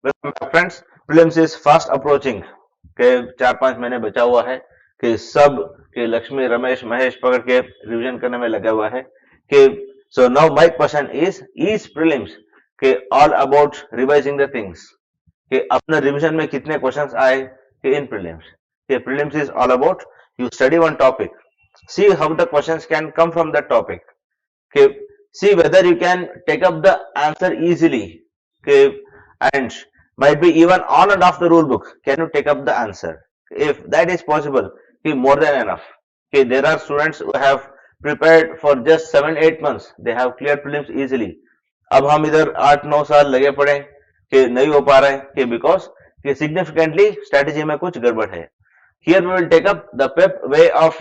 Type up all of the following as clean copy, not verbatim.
Friends, prelims is fast approaching के 4-5 महीने बचा हुआ है कि सब कि लक्ष्मी रमेश महेश पकड़ के रिवीजन करने में लगा हुआ है कि so now my question is prelims के all about revising the things कि अपने रिवीजन में कितने क्वेश्चंस आए कि इन प्रीलिम्स कि prelims is all about you study one topic, see how the questions can come from that topic. Okay, see whether you can take up the answer easily. Okay, and might be even on and off the rule book. Can you take up the answer? If that is possible, okay, more than enough. Okay, there are students who have prepared for just 7-8 months. They have cleared prelims easily. अब हम इधर 8-9 साल लगे पड़े कि नहीं हो पा रहे कि बिकॉज कि सिग्निफिकेंटली स्ट्रेटेजी में कुछ गड़बड़ है. Here we will take up the pep way of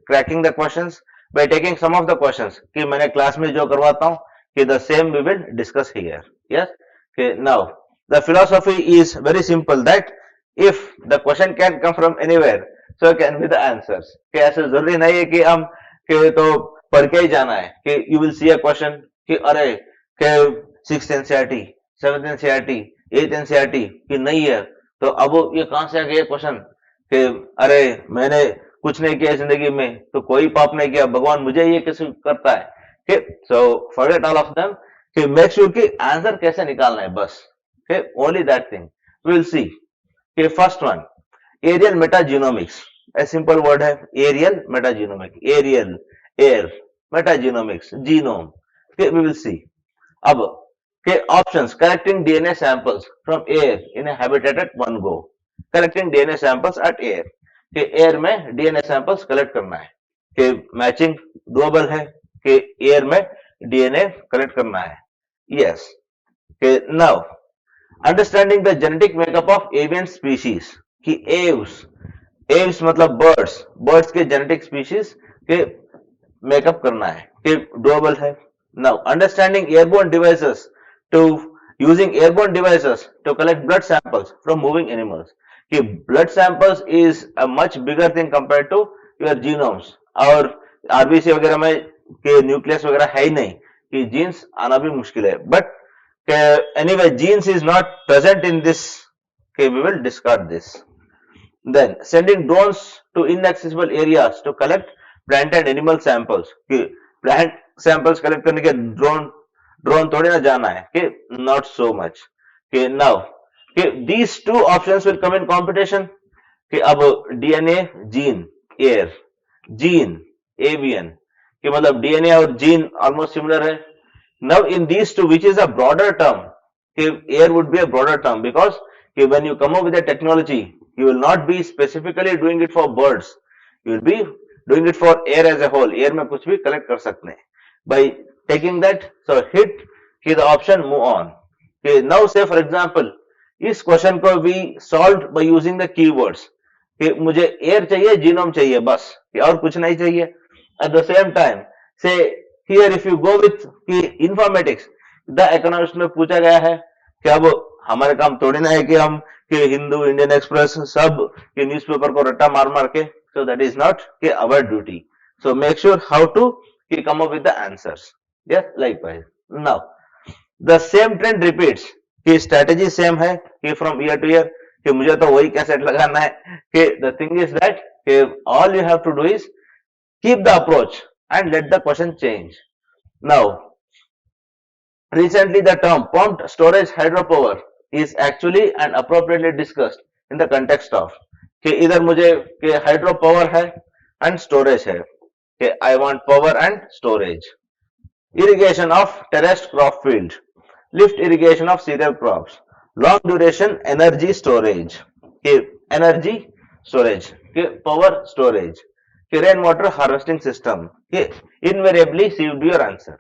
cracking the questions by taking some of the questions कि मैंने क्लास में जो करवाता हूँ कि the same we will discuss here. Yes. Okay. Now the philosophy is very simple that if the question can come from anywhere, so can be the answers. कि ऐसे जरूरी नहीं है कि हम कि तो पढ़ के ही जाना है कि you will see a question कि अरे कि 6th NCERT, 7th NCERT, 8th NCERT कि नहीं है तो अब ये कहां से आ गया क्वेश्चन कि अरे मैंने कुछ नहीं किया जिंदगी में तो कोई पाप नहीं किया भगवान मुझे ये कैसे करता है कि so forget all of them कि मेक श्योर कि आंसर कैसे निकालना है बस कि only that thing will see कि first one aerial metagenomics a simple word है aerial metagenomic aerial air metagenomics genome we will see अब के options collecting DNA samples from air in a habitat at one go collecting DNA samples at air कि air में DNA samples collect करना है कि matching doable है कि air में डीएनए कलेक्ट करना है. यस कि now understanding the genetic makeup of avian species कि एव्स मतलब बर्ड्स के जेनेटिक स्पीशीज के मेकअप करना है कि डुएबल है. Now understanding airborne devices to using airborne devices to collect blood samples from moving animals. कि blood samples is a much bigger thing compared to your genomes. और RBC वगैरह में के न्यूक्लियस वगैरह है ही नहीं कि जीन्स आना भी मुश्किल है. But anyway genes is not present in this. Okay, we will discard this. Then sending drones to inaccessible areas to collect plant and animal samples. कि plant samples collect करने के ड्रोन थोड़ी ना जाना है कि नॉट सो मच कि now कि these two options will come in competition कि अब DNA gene air gene avian कि मतलब डीएनए और जीन ऑलमोस्ट सिमिलर है. Now in these two which is a broader term कि air would be a broader term because कि when you come up with the technology you will not be specifically doing it for birds, you will be doing it for air as a whole. Air में कुछ भी collect कर सकते हैं by taking that. So hit कि the option move on. Okay, now say for example इस question को we solved by using the keywords कि मुझे एयर चाहिए जीनोम चाहिए बस और कुछ नहीं चाहिए. At the same time say here if you go with कि इंफॉर्मेटिक्स द इकोनॉमिक्स में पूछा गया है कि अब हमारे काम थोड़ी ना है कि हम कि हिंदू इंडियन एक्सप्रेस सब कि न्यूज़पेपर को रट्टा मार मार के. So that is not कि our duty. So make sure how to come up with the answers. Yes, likewise. Now, the same trend repeats. कि strategy same है कि from year to year कि मुझे तो वही कैसेट लगाना है कि the thing is that कि all you have to do is keep the approach and let the question change. Now, recently the term pumped storage hydropower is actually and appropriately discussed in the context of कि इधर मुझे कि hydropower है and storage है. Okay, I want power and storage. Irrigation of terraced crop field, lift irrigation of cereal crops, long duration energy storage. Okay, energy storage, okay, power storage, okay, rainwater harvesting system. Okay, invariably see your answer.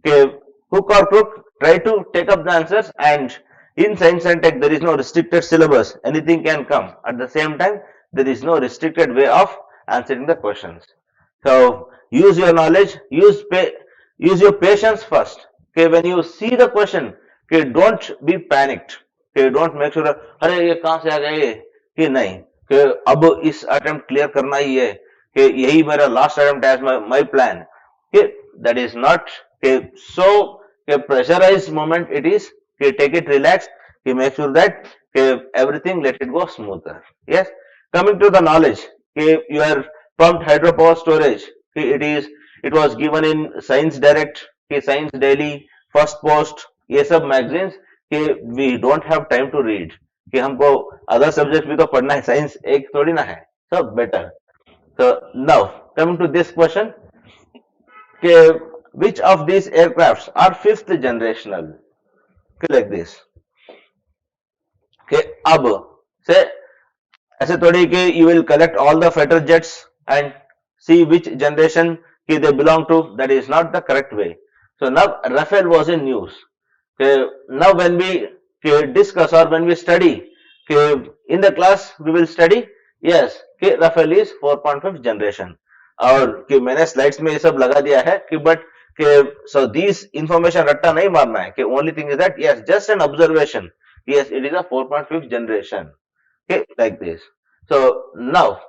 Okay, hook or crook, try to take up the answers, and in science and tech there is no restricted syllabus. Anything can come. At the same time, there is no restricted way of answering the questions. So use your knowledge, use your patience first. Okay, when you see the question, okay, don't be panicked. Okay, don't make sure अरे ये कहां से आ गया ये कि नहीं कि अब इस अटेम्प्ट क्लियर करना ही है कि यही मेरा last attempt as my plan. Okay, that is not okay, so a pressurized moment it is. Okay, take it relax. He make sure that everything let it go smoother. Yes. Coming to the knowledge, your pumped hydropower storage, it was given in Science Direct, Science Daily, First Post, ये सब magazines कि we don't have time to read, कि हमको other subject भी तो पढ़ना है, science एक थोड़ी ना है, so better. So now coming to this question, कि which of these aircrafts are fifth generational? Like this. कि अब से ऐसे थोड़ी कि you will collect all the fighter jets and see which generation they belong to. That is not the correct way. So now Rafale was in news. Now when we discuss or when we study, in the class we will study, yes, Rafale is 4.5 generation. और कि मैंने slides में ये सब लगा दिया है कि बट so these information रट्टा नहीं मारना है कि only thing is that yes, just an observation, yes, it is a 4.5 generation. Okay, like this. So now,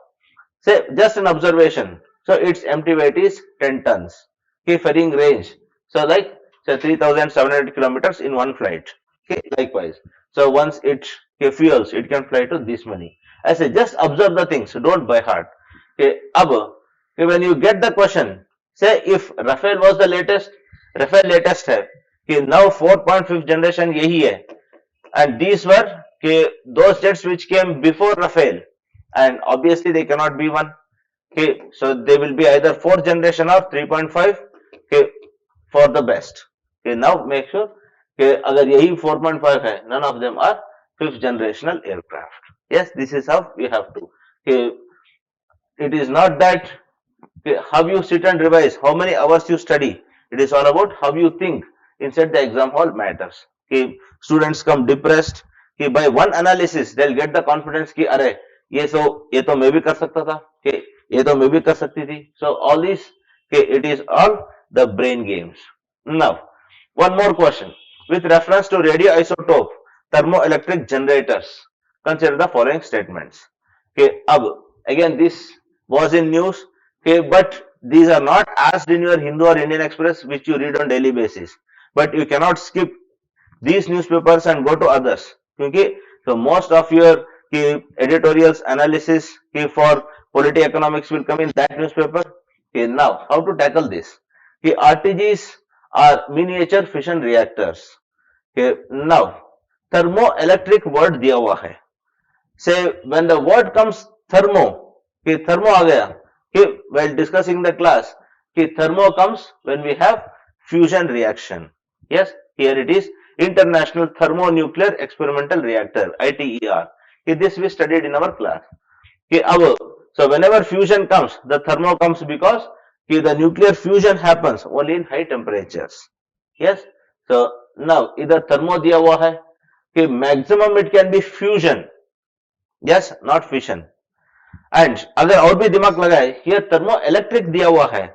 say just an observation. So its empty weight is 10 tons. Okay, ferrying range. So like say 3,700 kilometers in one flight. Okay, likewise. So once it fuels, it can fly to this many. I say just observe the things, don't by heart. Okay, when you get the question, say if Rafale was the latest, Rafale latest है कि now 4.5 generation यही है, and these were those jets which came before Rafale, and obviously they cannot be one. Okay, so they will be either 4th generation or 3.5, okay, for the best. Okay, now make sure अगर यही 4.5 है, none of them are 5th generational aircraft. Yes, this is how we have to. Okay, it is not that how you sit and revise, how many hours you study. It is all about how you think inside the exam hall matters. Students come depressed कि by one analysis they'll get the confidence कि अरे ये तो मैं भी कर सकता था, कि ये तो मैं भी कर सकती थी. So all these, it is all the brain games. Now one more question with reference to radioisotope thermoelectric generators, consider the following statements. अब again this was in news, but these are not asked in your Hindu or Indian Express which you read on daily basis, but you cannot skip these newspapers and go to others, क्योंकि so most of your editorials analysis for polity economics will come in that newspaper. Now how to tackle this? RTGs are miniature fission reactors. Now thermoelectric word दिया हुआ है. Say when the word comes thermo, thermo आ गया, while discussing the class, thermo comes when we have fusion reaction. Yes, here it is International Thermonuclear Experimental Reactor, ITER. This we studied in our class. So whenever fusion comes, the thermo comes because the nuclear fusion happens only in high temperatures. Yes, so now either thermo दिया हुआ है, maximum it can be fusion. Yes, not fission. And अगर और भी दिमाग लगाए, here thermoelectric दिया हुआ है,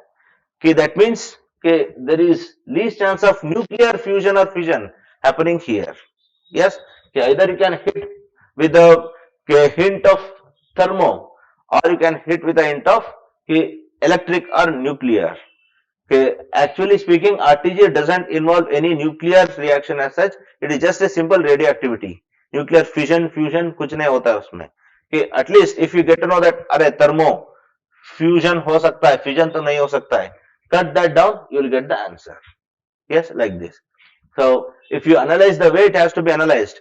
that means there is least chance of nuclear fusion or fission happening here. Yes, either you can hit with a hint of thermo, or you can hit with a hint of electric or nuclear. Actually speaking, RTG doesn't involve any nuclear reaction as such. It is just a simple radioactivity. Nuclear fission, fusion कुछ नहीं होता है उसमें. At least if you get to know that अरे thermo fusion हो सकता है, fission तो नहीं हो सकता है, cut that down, you will get the answer. Yes, like this. So if you analyze the way it has to be analyzed,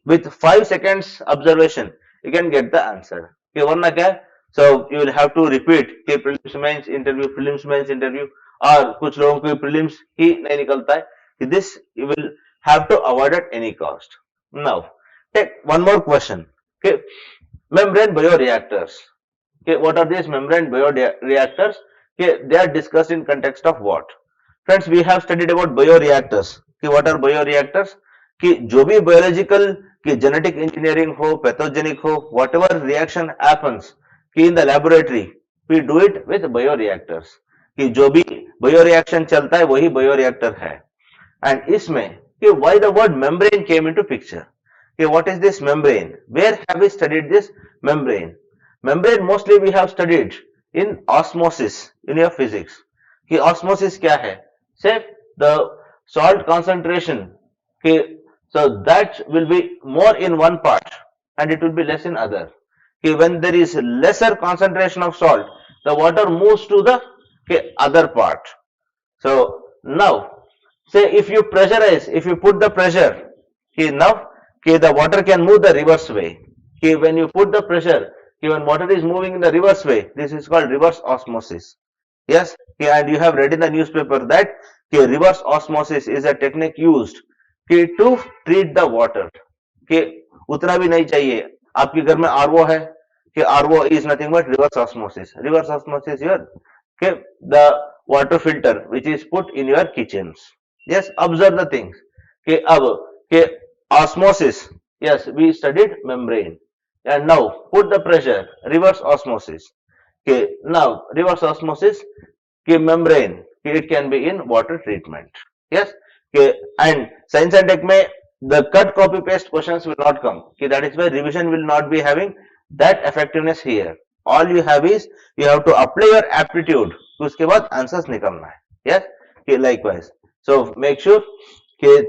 with 5 seconds observation, you can get the answer. वरना क्या है? So you will have to repeat prelims mains interview, और कुछ लोगों को prelims ही नहीं निकलता है. This you will have to avoid at any cost. Now take one more question. Membrane bioreactors. What are these membrane bioreactors? They are discussed in context of what? Friends, we have studied about bioreactors. What are bioreactors? जो भी biological genetic engineering हो, pathogenic हो, whatever reaction happens in the laboratory, we do it with bioreactors. जो भी bioreaction चलता है वही bioreactor है. And इसमें why the word membrane came into picture? What is this membrane? Where have we studied this membrane? Membrane mostly we have studied in osmosis in your physics. Osmosis क्या है? Say the salt concentration. So that will be more in one part and it will be less in other. Okay, when there is lesser concentration of salt, the water moves to the other part. So now, say if you pressurize, if you put the pressure, now the water can move the reverse way. When you put the pressure, when water is moving in the reverse way, this is called reverse osmosis. Yes, and you have read in the newspaper that reverse osmosis is a technique used to treat the water. कि उतना भी नहीं चाहिए. आपके घर में RO है कि RO is nothing but reverse osmosis your the water filter which is put in your kitchens. Yes, observe the things कि अब कि osmosis, yes, we studied membrane and now put the pressure, reverse osmosis. Okay, now reverse osmosis कि membrane it can be in water treatment. Yes, okay, and science and tech में the cut copy paste questions will not come. Okay, that is why revision will not be having that effectiveness here. All you have is you have to apply your aptitude. तो उसके बाद answers निकलना है. Yes, okay, likewise. So make sure कि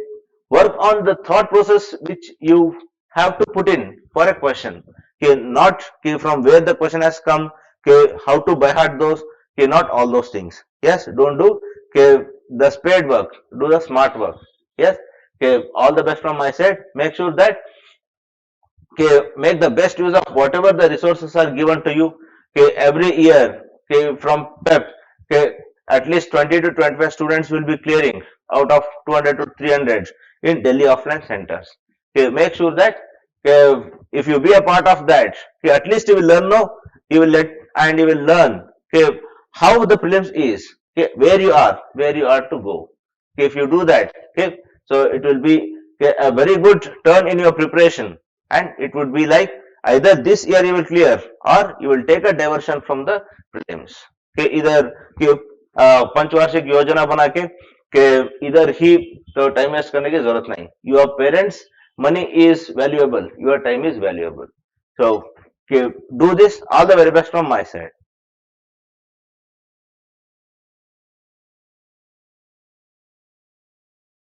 work on the thought process which you have to put in for a question. Okay, not okay, from where the question has come. Okay, how to by heart those. Okay, not all those things. Yes, don't do okay, the spade work. Do the smart work. Yes. Okay, all the best from my side. Make sure that okay, make the best use of whatever the resources are given to you. Okay, every year okay, from PEP, okay, at least 20 to 25 students will be clearing out of 200 to 300 in Delhi offline centers. Okay, make sure that okay, if you be a part of that, okay, at least you will learn no, you will let and you will learn okay, how the prelims is, okay, where you are to go. Okay, if you do that, okay, so it will be a very good turn in your preparation and it would be like either this year you will clear or you will take a diversion from the prelims. Okay, either पंचवार्षिक योजना बना के इधर ही तो time waste करने की जरूरत नहीं. Your parents money is valuable, your time is valuable. So do this. All the very best from my side.